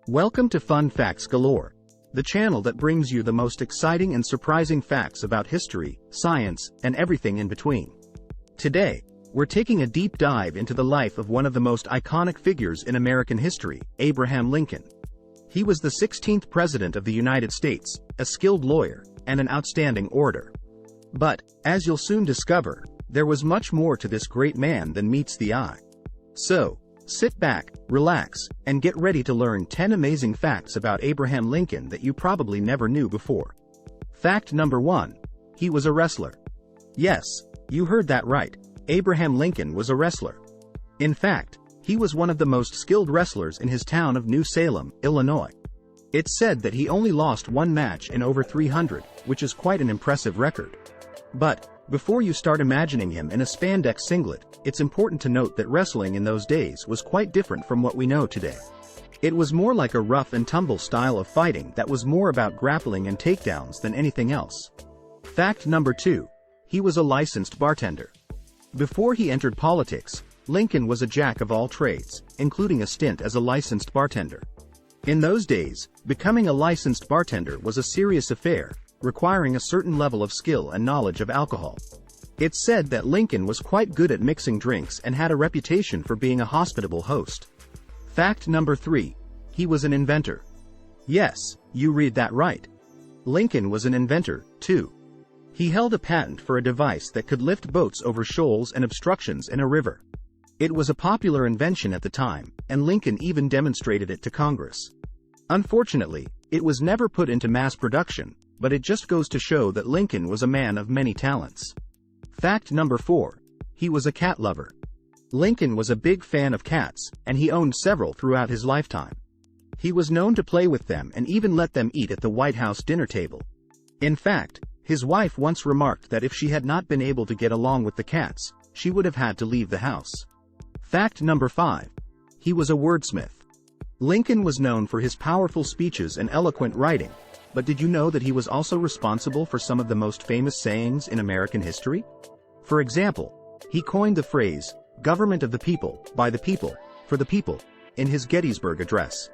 Welcome to Fun Facts Galore, the channel that brings you the most exciting and surprising facts about history, science, and everything in between. Today, we're taking a deep dive into the life of one of the most iconic figures in American history, Abraham Lincoln. He was the 16th President of the United States, a skilled lawyer, and an outstanding orator. But, as you'll soon discover, there was much more to this great man than meets the eye. So, sit back, relax, and get ready to learn 10 amazing facts about Abraham Lincoln that you probably never knew before. Fact number 1. He was a wrestler. Yes, you heard that right. Abraham Lincoln was a wrestler. In fact, he was one of the most skilled wrestlers in his town of New Salem, Illinois. It's said that he only lost one match in over 300, which is quite an impressive record. But, before you start imagining him in a spandex singlet, it's important to note that wrestling in those days was quite different from what we know today. It was more like a rough and tumble style of fighting that was more about grappling and takedowns than anything else. Fact number 2. He was a licensed bartender. Before he entered politics, Lincoln was a jack of all trades, including a stint as a licensed bartender. In those days, becoming a licensed bartender was a serious affair, requiring a certain level of skill and knowledge of alcohol. It's said that Lincoln was quite good at mixing drinks and had a reputation for being a hospitable host. Fact number 3. He was an inventor. Yes, you read that right. Lincoln was an inventor, too. He held a patent for a device that could lift boats over shoals and obstructions in a river. It was a popular invention at the time, and Lincoln even demonstrated it to Congress. Unfortunately, it was never put into mass production, but it just goes to show that Lincoln was a man of many talents. Fact number 4. He was a cat lover. Lincoln was a big fan of cats, and he owned several throughout his lifetime. He was known to play with them and even let them eat at the White House dinner table. In fact, his wife once remarked that if she had not been able to get along with the cats, she would have had to leave the house. Fact number 5. He was a wordsmith. Lincoln was known for his powerful speeches and eloquent writing, but did you know that he was also responsible for some of the most famous sayings in American history? For example, he coined the phrase, "government of the people, by the people, for the people," in his Gettysburg Address.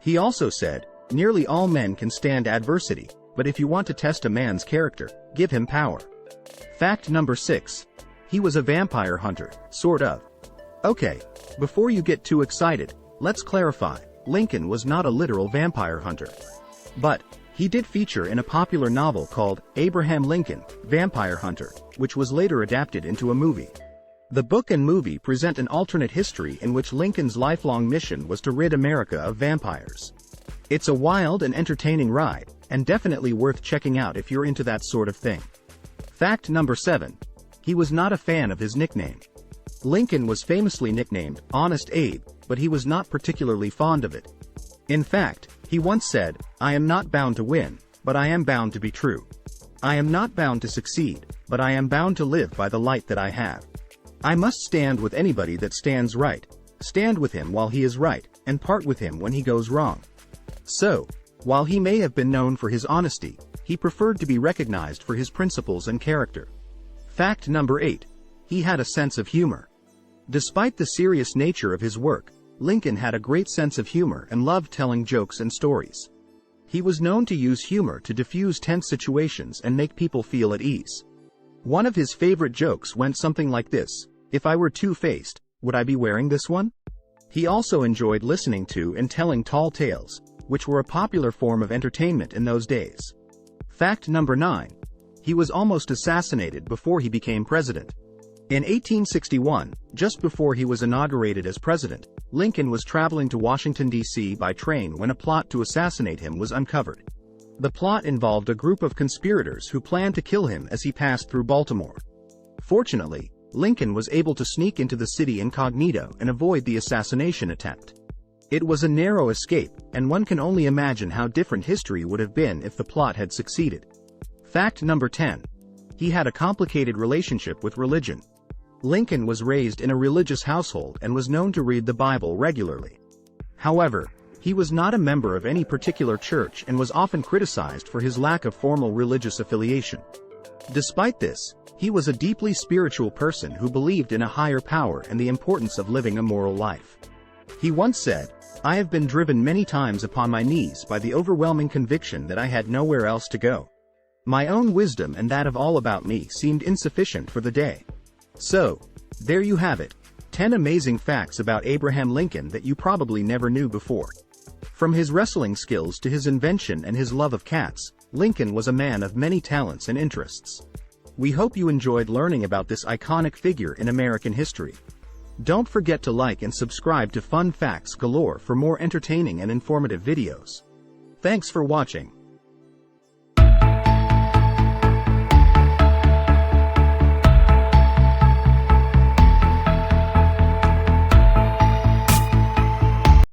He also said, "Nearly all men can stand adversity, but if you want to test a man's character, give him power." Fact number 6. He was a vampire hunter, sort of. Okay, before you get too excited, let's clarify, Lincoln was not a literal vampire hunter. But, he did feature in a popular novel called Abraham Lincoln, Vampire Hunter, which was later adapted into a movie. The book and movie present an alternate history in which Lincoln's lifelong mission was to rid America of vampires. It's a wild and entertaining ride, and definitely worth checking out if you're into that sort of thing. Fact number 7. He was not a fan of his nickname. Lincoln was famously nicknamed Honest Abe, but he was not particularly fond of it. In fact, he once said, "I am not bound to win, but I am bound to be true. I am not bound to succeed, but I am bound to live by the light that I have. I must stand with anybody that stands right, stand with him while he is right, and part with him when he goes wrong." So, while he may have been known for his honesty, he preferred to be recognized for his principles and character. Fact number 8. He had a sense of humor. Despite the serious nature of his work, Lincoln had a great sense of humor and loved telling jokes and stories. He was known to use humor to diffuse tense situations and make people feel at ease. One of his favorite jokes went something like this: "If I were two-faced, would I be wearing this one?" He also enjoyed listening to and telling tall tales, which were a popular form of entertainment in those days. Fact number 9. He was almost assassinated before he became president. In 1861, just before he was inaugurated as president, Lincoln was traveling to Washington, D.C. by train when a plot to assassinate him was uncovered. The plot involved a group of conspirators who planned to kill him as he passed through Baltimore. Fortunately, Lincoln was able to sneak into the city incognito and avoid the assassination attempt. It was a narrow escape, and one can only imagine how different history would have been if the plot had succeeded. Fact number 10. He had a complicated relationship with religion. Lincoln was raised in a religious household and was known to read the Bible regularly. However, he was not a member of any particular church and was often criticized for his lack of formal religious affiliation. Despite this, he was a deeply spiritual person who believed in a higher power and the importance of living a moral life. He once said, I have been driven many times upon my knees by the overwhelming conviction that I had nowhere else to go. My own wisdom and that of all about me seemed insufficient for the day. So, there you have it. 10 amazing facts about Abraham Lincoln that you probably never knew before. From his wrestling skills to his invention and his love of cats, Lincoln was a man of many talents and interests. We hope you enjoyed learning about this iconic figure in American history. Don't forget to like and subscribe to Fun Facts Galore for more entertaining and informative videos. Thanks for watching.